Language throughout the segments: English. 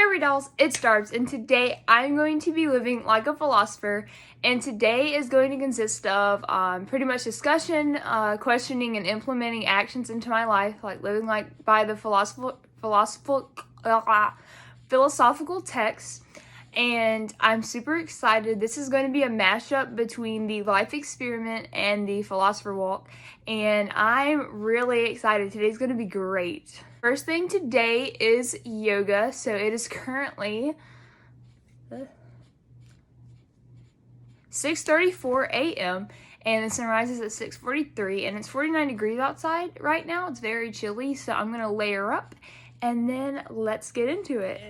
Every dolls, it starts, and today I'm going to be living like a philosopher, and today is going to consist of pretty much discussion, questioning, and implementing actions into my life, like living like by the philosophical texts. And I'm super excited. This is going to be a mashup between the life experiment and the philosopher walk, and I'm really excited. Today's going to be great. First thing today is yoga. So it is currently 6:34 a.m. and the sun rises at 6:43, and it's 49 degrees outside right now. It's very chilly, so I'm gonna layer up and then let's get into it.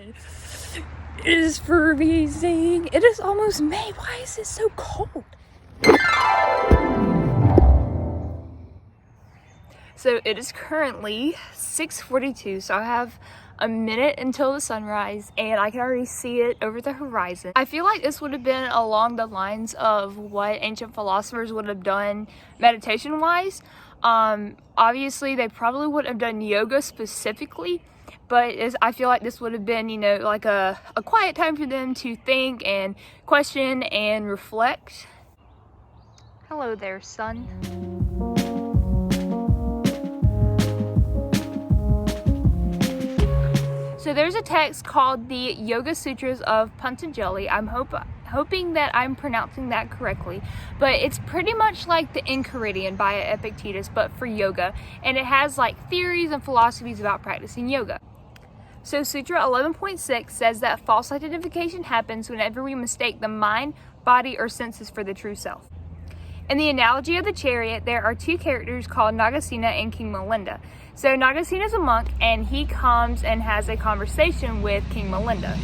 It is freezing. It is almost May. Why is it so cold? So it is currently 6:42, so I have a minute until the sunrise, and I can already see it over the horizon. I feel like this would have been along the lines of what ancient philosophers would have done meditation-wise. Obviously, they probably wouldn't have done yoga specifically, but I feel like this would have been, like a quiet time for them to think and question and reflect. Hello there, sun. So there's a text called the Yoga Sutras of Patanjali. I'm hoping that I'm pronouncing that correctly, but it's pretty much like the Enchiridion by Epictetus, but for yoga, and it has like theories and philosophies about practicing yoga. So Sutra 11.6 says that false identification happens whenever we mistake the mind, body, or senses for the true self. In the analogy of the chariot, there are two characters called Nagasena and King Milinda. So Nagasena is a monk, and he comes and has a conversation with King Milinda.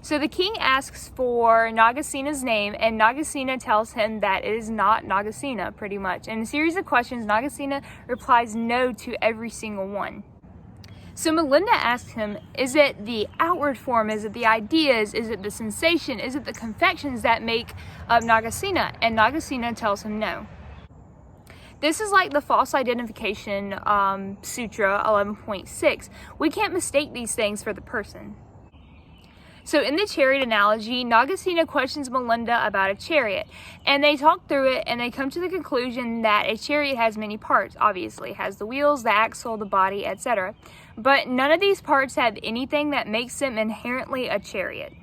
So the king asks for Nagasena's name, and Nagasena tells him that it is not Nagasena, pretty much. In a series of questions, Nagasena replies no to every single one. So Milinda asks him, is it the outward form? Is it the ideas? Is it the sensation? Is it the confections that make up Nagasena? And Nagasena tells him no. This is like the false identification Sutra 11.6. We can't mistake these things for the person. So in the chariot analogy, Nagasena questions Milinda about a chariot, and they talk through it, and they come to the conclusion that a chariot has many parts. Obviously, it has the wheels, the axle, the body, etc. But none of these parts have anything that makes them inherently a chariot.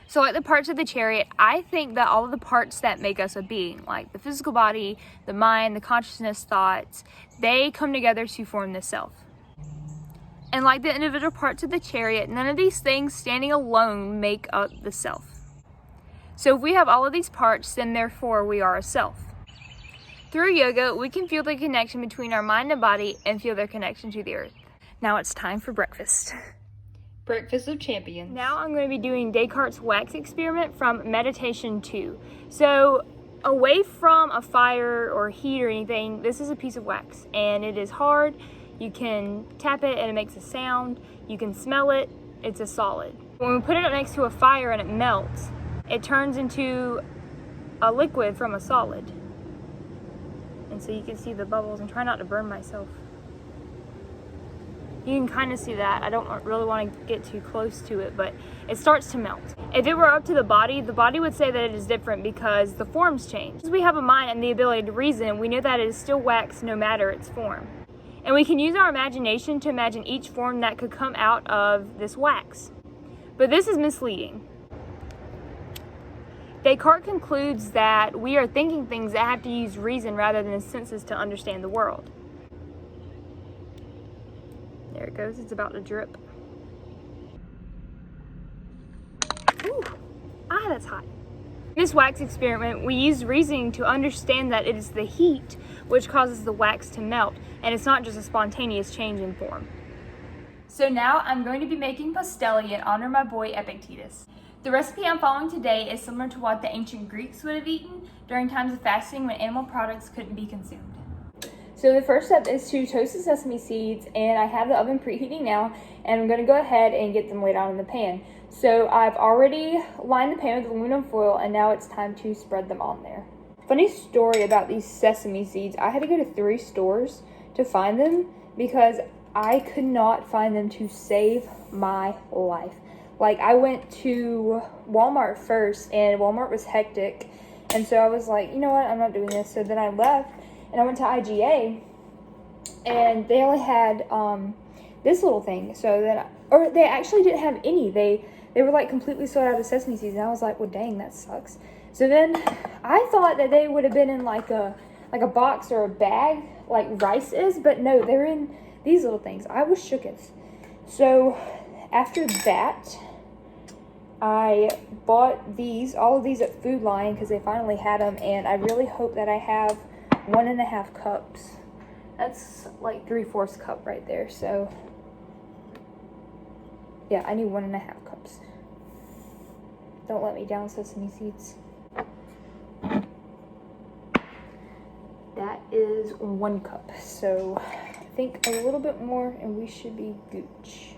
So like the parts of the chariot, I think that all of the parts that make us a being, like the physical body, the mind, the consciousness, thoughts, they come together to form the self. And like the individual parts of the chariot, none of these things standing alone make up the self. So if we have all of these parts, then therefore we are a self. Through yoga, we can feel the connection between our mind and body and feel their connection to the earth. Now it's time for breakfast. Breakfast of Champions. Now I'm going to be doing Descartes' wax experiment from Meditation 2. So away from a fire or heat or anything, this is a piece of wax, and it is hard. You can tap it and it makes a sound. You can smell it. It's a solid. When we put it up next to a fire and it melts, it turns into a liquid from a solid. And so you can see the bubbles, and try not to burn myself. You can kind of see that. I don't really want to get too close to it, but it starts to melt. If it were up to the body would say that it is different because the forms change. Because we have a mind and the ability to reason, we know that it is still wax no matter its form. And we can use our imagination to imagine each form that could come out of this wax. But this is misleading. Descartes concludes that we are thinking things that have to use reason rather than the senses to understand the world. There it goes, it's about to drip. Ooh, that's hot. In this wax experiment, we use reasoning to understand that it is the heat which causes the wax to melt, and it's not just a spontaneous change in form. So now I'm going to be making pastelli in honor of my boy Epictetus. The recipe I'm following today is similar to what the ancient Greeks would have eaten during times of fasting when animal products couldn't be consumed. So the first step is to toast the sesame seeds, and I have the oven preheating now, and I'm going to go ahead and get them laid out in the pan. So I've already lined the pan with aluminum foil, and now it's time to spread them on there. Funny story about these sesame seeds. I had to go to 3 stores to find them because I could not find them to save my life. Like, I went to Walmart first, and Walmart was hectic. And so I was like, you know what, I'm not doing this. So then I left, and I went to IGA, and they only had this little thing. So then, or they actually didn't have any. They were like completely sold out of sesame seeds. And I was like, well, dang, that sucks. So then I thought that they would have been in like a box or a bag, like rice is. But no, they're in these little things. I was shooketh. So after that, I bought all of these at Food Lion because they finally had them, and I really hope that I have 1.5 cups. That's like 3/4 cup right there. So yeah, I need 1.5 cups. Don't let me down, sesame seeds. That is 1 cup. So I think a little bit more and we should be gooch.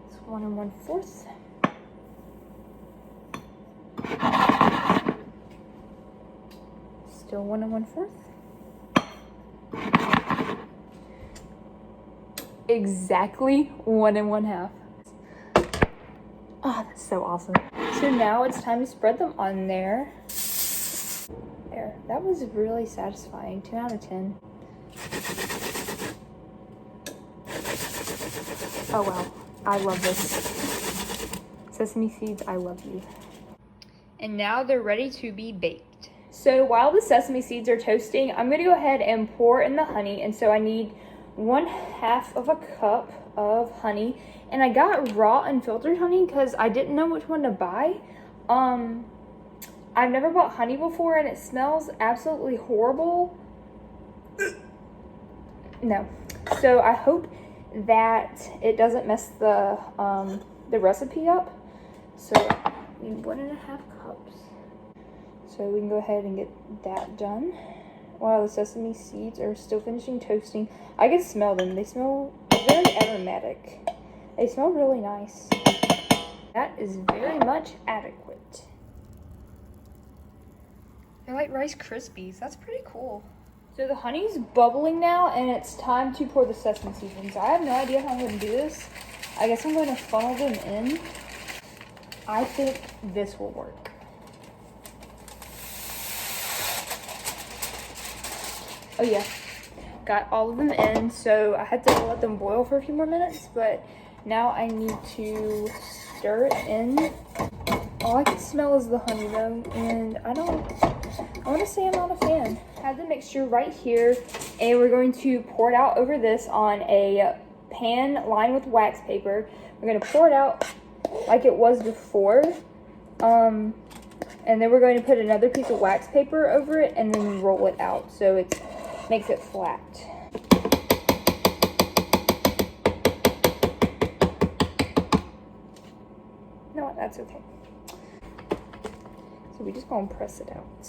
It's 1 1/4. Still 1 1/4. Exactly 1 1/2. Oh, that's so awesome. So now it's time to spread them on there. There, that was really satisfying. 10 out of 10. Oh wow, I love this. Sesame seeds, I love you. And now they're ready to be baked. So while the sesame seeds are toasting, I'm gonna go ahead and pour in the honey. And so I need 1/2 of a cup of honey. And I got raw unfiltered honey because I didn't know which one to buy. I've never bought honey before and it smells absolutely horrible. No. So I hope that it doesn't mess the recipe up. So I need 1.5 cups. So we can go ahead and get that done while the sesame seeds are still finishing toasting. I can smell them. They smell very aromatic. They smell really nice. That is very much adequate. They're like Rice Krispies. That's pretty cool. So the honey's bubbling now, and it's time to pour the sesame seeds in. So I have no idea how I'm going to do this. I guess I'm going to funnel them in. I think this will work. Oh yeah, got all of them in. So I had to let them boil for a few more minutes, but now I need to stir it in. All I can smell is the honey though, and I want to say I'm not a fan. I have the mixture right here, and we're going to pour it out over this on a pan lined with wax paper. We're going to pour it out like it was before, and then we're going to put another piece of wax paper over it and then roll it out so it makes it flat. You know what, that's okay. So we just gonna press it out.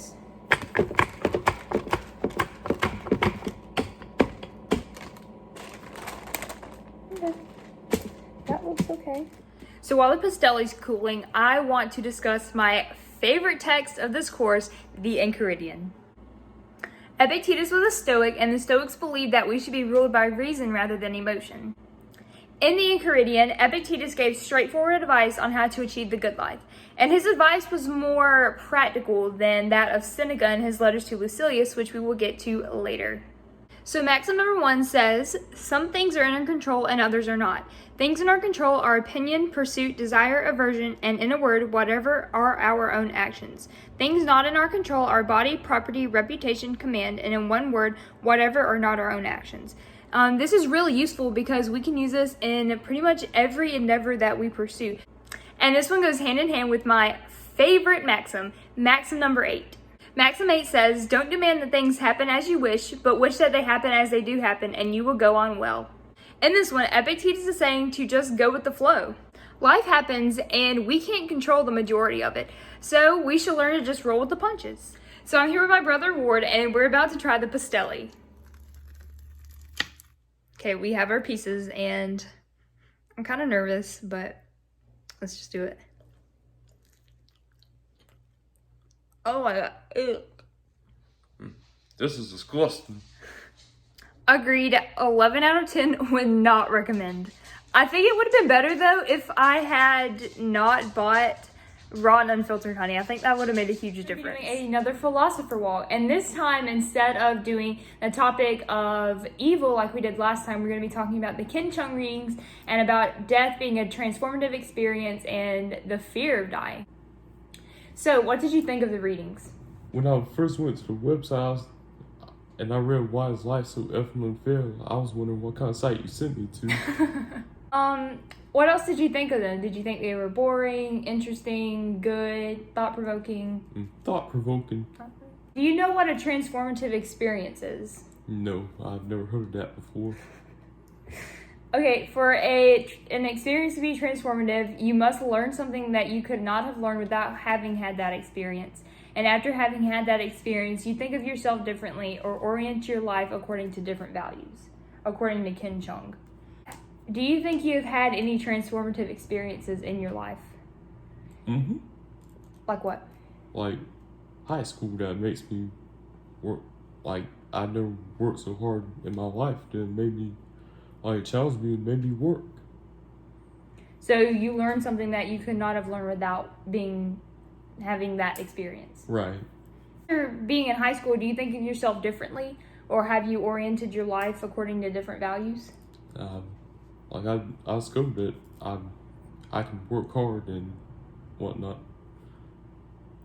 Okay, that looks okay. So while the pastelli's cooling, I want to discuss my favorite text of this course, the Enchiridion. Epictetus was a Stoic, and the Stoics believed that we should be ruled by reason rather than emotion. In the Enchiridion, Epictetus gave straightforward advice on how to achieve the good life, and his advice was more practical than that of Seneca in his letters to Lucilius, which we will get to later. So maxim number 1 says, some things are in our control and others are not. Things in our control are opinion, pursuit, desire, aversion, and in a word, whatever are our own actions. Things not in our control are body, property, reputation, command, and in one word, whatever are not our own actions. This is really useful because we can use this in pretty much every endeavor that we pursue. And this one goes hand in hand with my favorite maxim, maxim number 8. Maxim 8 says, don't demand that things happen as you wish, but wish that they happen as they do happen, and you will go on well. In this one, Epictetus is saying to just go with the flow. Life happens, and we can't control the majority of it, so we should learn to just roll with the punches. So I'm here with my brother Ward, and we're about to try the pastelli. Okay, we have our pieces and I'm kind of nervous, but let's just do it. Oh my god. Ew. This is disgusting. Agreed. 11 out of 10 would not recommend. I think it would have been better though if I had not bought raw and unfiltered honey. I think that would have made a huge difference. We're doing another philosopher walk, and this time instead of doing the topic of evil like we did last time, we're going to be talking about the Kin Chung readings and about death being a transformative experience and the fear of dying. So, what did you think of the readings? When I first went to the website and I read Why Is Life So Effing Unfair, I was wondering what kind of site you sent me to. What else did you think of them? Did you think they were boring, interesting, good, thought-provoking? Thought-provoking. Do you know what a transformative experience is? No, I've never heard of that before. Okay, for an experience to be transformative, you must learn something that you could not have learned without having had that experience. And after having had that experience, you think of yourself differently or orient your life according to different values, according to Kin Chung. Do you think you have had any transformative experiences in your life? Mm-hmm. Like what? Like high school that makes me work. Like I never worked so hard in my life that made me, like, challenged me and made me work. So you learned something that you could not have learned without having that experience. Right. After being in high school, do you think of yourself differently, or have you oriented your life according to different values? Like I discovered that I can work hard and whatnot.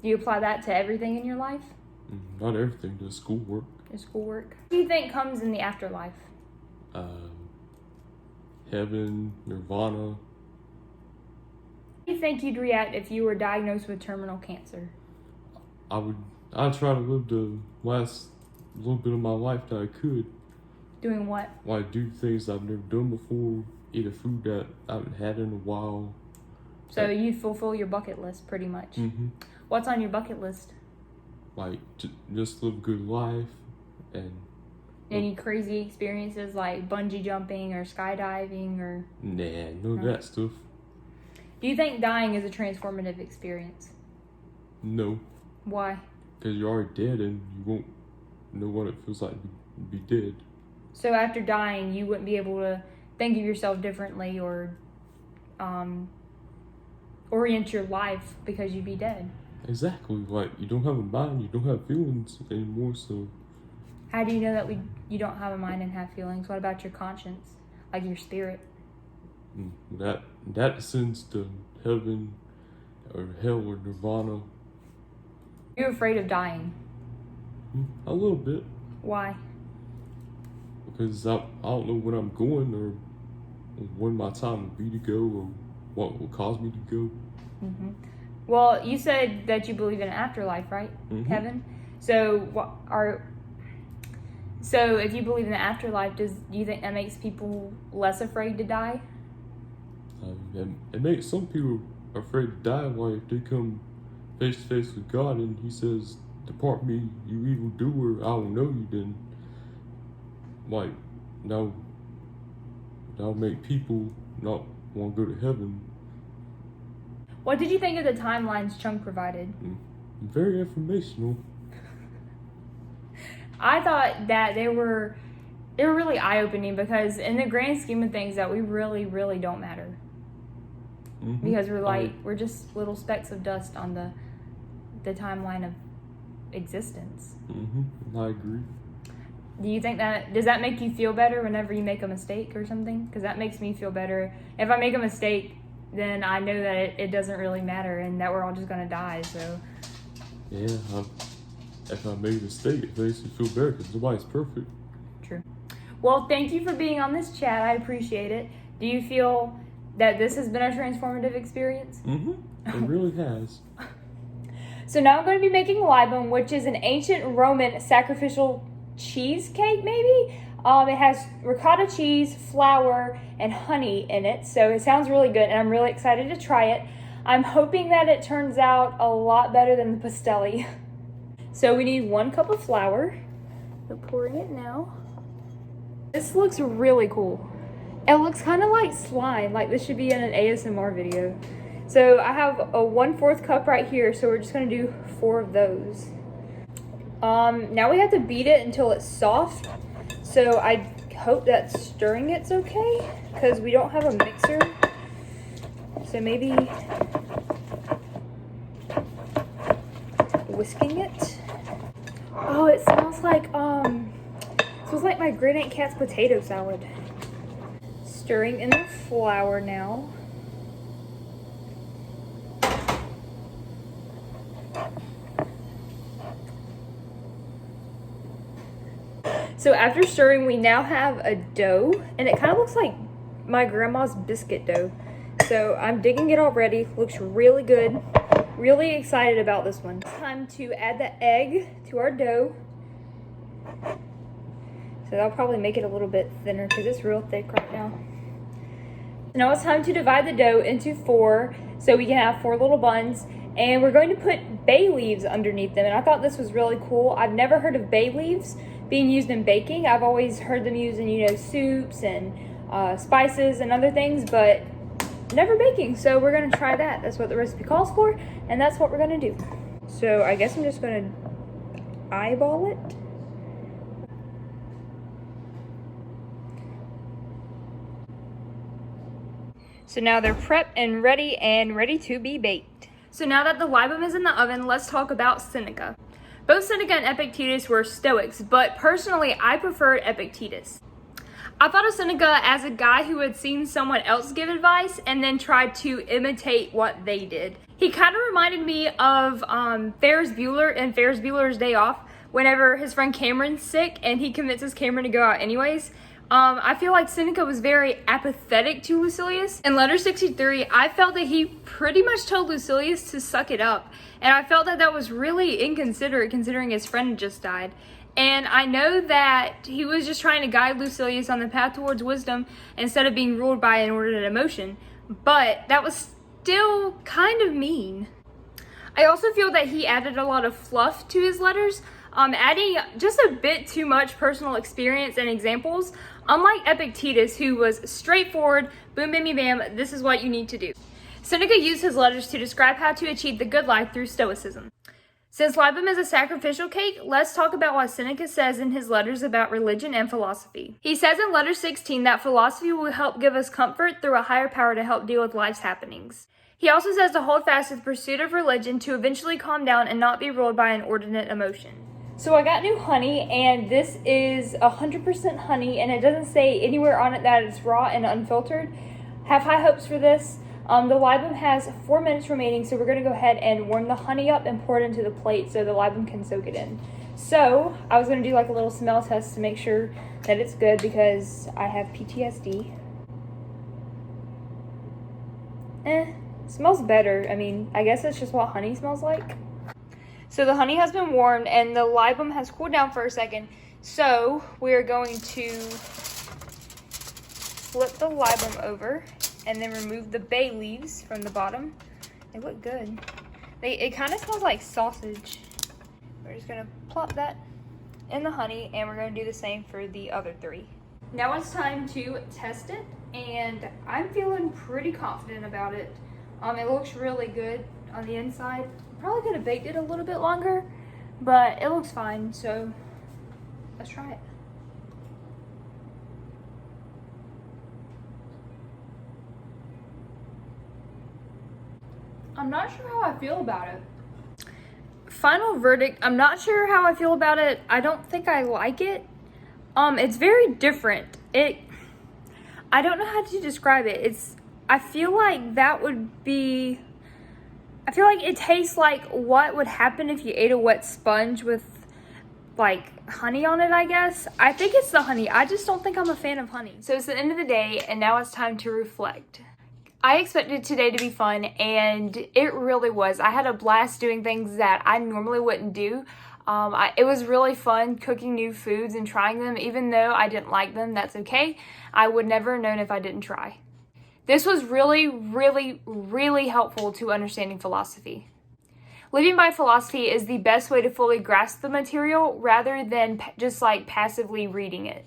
Do you apply that to everything in your life? Not everything, just schoolwork. Your schoolwork. What do you think comes in the afterlife? Heaven, nirvana. How do you think you'd react if you were diagnosed with terminal cancer? I'd try to live the last little bit of my life that I could. Doing what? Like do things I've never done before, eat a food that I haven't had in a while. So you'd fulfill your bucket list pretty much. Mm-hmm. What's on your bucket list? Like just live a good life and... Any crazy experiences like bungee jumping or skydiving or... Nah, none of that stuff. Do you think dying is a transformative experience? No. Why? Because you're already dead and you won't know what it feels like to be dead. So after dying, you wouldn't be able to think of yourself differently or orient your life because you'd be dead. Exactly. Like, you don't have a mind, you don't have feelings anymore, so... How do you know that you don't have a mind and have feelings? What about your conscience? Like your spirit? That descends to heaven or hell or nirvana. You're afraid of dying? A little bit. Why? Because I don't know when I'm going or when my time will be to go or what will cause me to go. Mm-hmm. Well, you said that you believe in an afterlife, right? Mm-hmm. Heaven? So if you believe in the afterlife, do you think that makes people less afraid to die? It makes some people afraid to die. Like if they come face to face with God and He says, "Depart me, you evil doer, I will know you." Then, like, that'll make people not want to go to heaven. What did you think of the timelines Chung provided? Very informational. I thought that they were really eye-opening because in the grand scheme of things that we really, really don't matter. Mm-hmm. Because we're just little specks of dust on the timeline of existence. Mm-hmm. I agree. Do you think does that make you feel better whenever you make a mistake or something? Because that makes me feel better. If I make a mistake, then I know that it doesn't really matter and that we're all just going to die, so. Yeah, if I made a mistake, it makes me feel better because nobody's perfect. True. Well, thank you for being on this chat. I appreciate it. Do you feel that this has been a transformative experience? Mm-hmm. It really has. So now I'm going to be making libum, which is an ancient Roman sacrificial cheesecake, maybe? It has ricotta cheese, flour, and honey in it, so it sounds really good, and I'm really excited to try it. I'm hoping that it turns out a lot better than the pastelli. So we need 1 cup of flour. So pouring it now. This looks really cool. It looks kind of like slime, like this should be in an ASMR video. So I have a 1/4 cup right here, so we're just gonna do 4 of those. Now we have to beat it until it's soft. So I hope that stirring it's okay, because we don't have a mixer. So maybe whisking it. Oh, it smells like my great aunt Kat's potato salad. Stirring in the flour now. So after stirring, we now have a dough, and it kind of looks like my grandma's biscuit dough. So I'm digging it already. Looks really good. Really excited about this one. It's time to add the egg to our dough. So that'll probably make it a little bit thinner because it's real thick right now. Now it's time to divide the dough into 4 so we can have 4 little buns. And we're going to put bay leaves underneath them. And I thought this was really cool. I've never heard of bay leaves being used in baking. I've always heard them used in, soups and spices and other things, but never baking. So we're gonna try that. That's what the recipe calls for, and that's what we're gonna do. So I guess I'm just gonna eyeball it. So now they're prepped and ready to be baked. So now that the libum is in the oven, let's talk about Seneca. Both Seneca and Epictetus were Stoics, but personally I preferred Epictetus. I thought of Seneca as a guy who had seen someone else give advice and then tried to imitate what they did. He kind of reminded me of Ferris Bueller in Ferris Bueller's Day Off, whenever his friend Cameron's sick and he convinces Cameron to go out anyways. I feel like Seneca was very apathetic to Lucilius. In letter 63, I felt that he pretty much told Lucilius to suck it up. And I felt that that was really inconsiderate considering his friend had just died. And I know that he was just trying to guide Lucilius on the path towards wisdom instead of being ruled by inordinate emotion. But that was still kind of mean. I also feel that he added a lot of fluff to his letters, adding just a bit too much personal experience and examples, unlike Epictetus, who was straightforward, boom, bammy, bam, this is what you need to do. Seneca used his letters to describe how to achieve the good life through Stoicism. Since libum is a sacrificial cake, let's talk about what Seneca says in his letters about religion and philosophy. He says in letter 16 that philosophy will help give us comfort through a higher power to help deal with life's happenings. He also says to hold fast to the pursuit of religion to eventually calm down and not be ruled by inordinate emotion. So I got new honey, and this is 100% honey, and it doesn't say anywhere on it that it's raw and unfiltered. Have high hopes for this. The libum has 4 minutes remaining, so we're going to go ahead and warm the honey up and pour it into the plate so the libum can soak it in. So I was going to do like a little smell test to make sure that it's good because I have PTSD. Smells better. I mean, I guess it's just what honey smells like. So the honey has been warmed and the libum has cooled down for a second. So we are going to flip the libum over and then remove the bay leaves from the bottom. They look good. It kind of smells like sausage. We're just gonna plop that in the honey and we're gonna do the same for the other 3. Now it's time to test it, and I'm feeling pretty confident about it. It looks really good on the inside. Probably could have baked it a little bit longer, but it looks fine, so let's try it. I'm not sure how I feel about it. Final verdict, I'm not sure how I feel about it. I don't think I like it. It's very different. I don't know how to describe it. I feel like it tastes like what would happen if you ate a wet sponge with like honey on it, I guess. I think it's the honey. I just don't think I'm a fan of honey. So it's the end of the day and now it's time to reflect. I expected today to be fun and it really was. I had a blast doing things that I normally wouldn't do. It was really fun cooking new foods and trying them. Even though I didn't like them, that's okay. I would never have known if I didn't try. This was really, really, really helpful to understanding philosophy. Living by philosophy is the best way to fully grasp the material rather than just like passively reading it.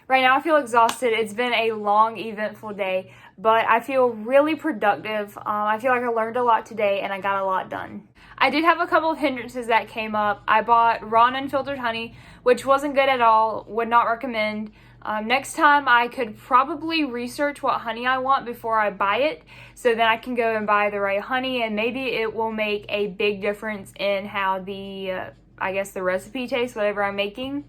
Right now I feel exhausted. It's been a long, eventful day, but I feel really productive. I feel like I learned a lot today and I got a lot done. I did have a couple of hindrances that came up. I bought raw and unfiltered honey, which wasn't good at all. Would not recommend. Next time I could probably research what honey I want before I buy it, so then I can go and buy the right honey, and maybe it will make a big difference in how the recipe tastes, whatever I'm making.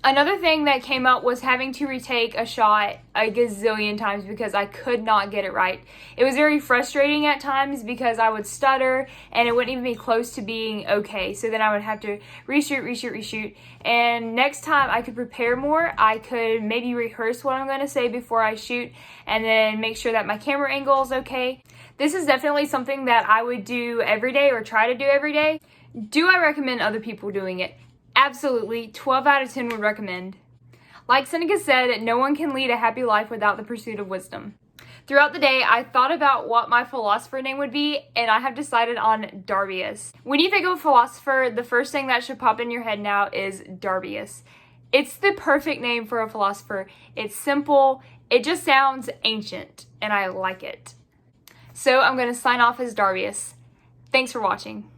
Another thing that came up was having to retake a shot a gazillion times because I could not get it right. It was very frustrating at times because I would stutter and it wouldn't even be close to being okay. So then I would have to reshoot. And next time I could prepare more. I could maybe rehearse what I'm going to say before I shoot and then make sure that my camera angle is okay. This is definitely something that I would do every day or try to do every day. Do I recommend other people doing it? Absolutely, 12 out of 10 would recommend. Like Seneca said, no one can lead a happy life without the pursuit of wisdom. Throughout the day, I thought about what my philosopher name would be, and I have decided on Darbius. When you think of a philosopher, the first thing that should pop in your head now is Darbius. It's the perfect name for a philosopher. It's simple, it just sounds ancient, and I like it. So I'm going to sign off as Darbius. Thanks for watching.